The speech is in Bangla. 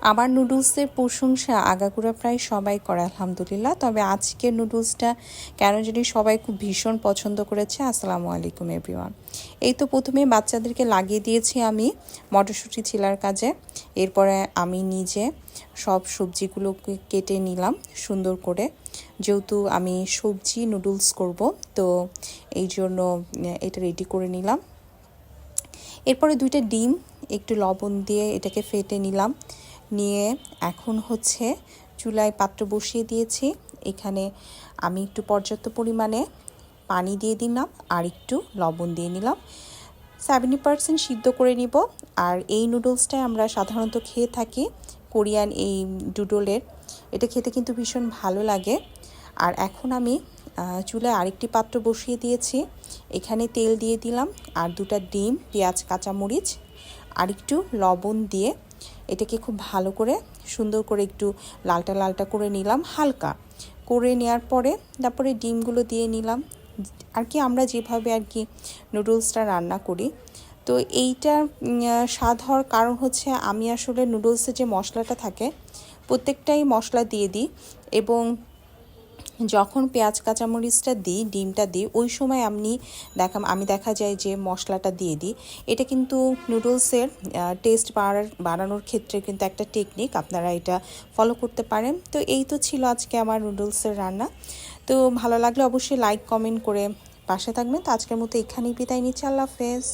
আমার নুডলসের প্রশংসা আগাগোড়া প্রায় সবাই করে আলহামদুলিল্লাহ। তবে আজকের নুডলসটা কেন জানি সবাই খুব ভীষণ পছন্দ করেছে। আসসালামু আলাইকুম এভরিওয়ান। এই তো প্রথমে বাচ্চাদেরকে লাগিয়ে দিয়েছি আমি মটরশুঁটি ছিলার কাজে। এরপরে আমি নিজে সব সবজিগুলোকে কেটে নিলাম সুন্দর করে, যেহেতু আমি সবজি নুডলস করব, তো এই জন্য এটা রেডি করে নিলাম। এরপরে 2টা ডিম একটু লবণ দিয়ে এটাকে ফেটে নিলাম। নিয়ে এখন হচ্ছে চুলায় পাত্র বসিয়ে দিয়েছি। এখানে আমি একটু পর্যাপ্ত পরিমাণে পানি দিয়ে দিলাম আর একটু লবণ দিয়ে নিলাম। 70% সিদ্ধ করে নিব। আর এই নুডলসটাই আমরা সাধারণত খেয়ে থাকি, কোরিয়ান এই ডুডলের। এটা খেতে কিন্তু ভীষণ ভালো লাগে। আর এখন আমি চুলায় আরেকটি পাত্র বসিয়ে দিয়েছি। এখানে তেল দিয়ে দিলাম আর 2টা ডিম, পেঁয়াজ, কাঁচামরিচ আর একটু লবণ দিয়ে এটাকে খুব ভালো করে সুন্দর করে একটু লালটা লালটা করে নিলাম, হালকা করে নেওয়ার পরে তারপরে ডিমগুলো দিয়ে নিলাম। আর কি আমরা যেভাবে আর কি নুডলসটা রান্না করি। তো এইটার স্বাদ হওয়ার কারণ হচ্ছে আমি আসলে নুডলসে যে মশলাটা থাকে প্রত্যেকটাই মশলা দিয়ে দিই, এবং যখন পেঁয়াজ কাঁচামরিচটা দিই, ডিমটা দিই, ওই সময় আমি দেখা যায় যে মশলাটা দিয়ে দিই। এটা কিন্তু নুডলসের টেস্ট বাড়ানোর ক্ষেত্রে কিন্তু একটা টেকনিক, আপনারা এটা ফলো করতে পারেন। তো এই তো ছিল আজকে আমার নুডলসের রান্না। তো ভালো লাগলে অবশ্যই লাইক কমেন্ট করে পাশে থাকবেন। তো আজকের মতো এখানেই বিদায় নিচ্ছি। আল্লাহ হাফেজ।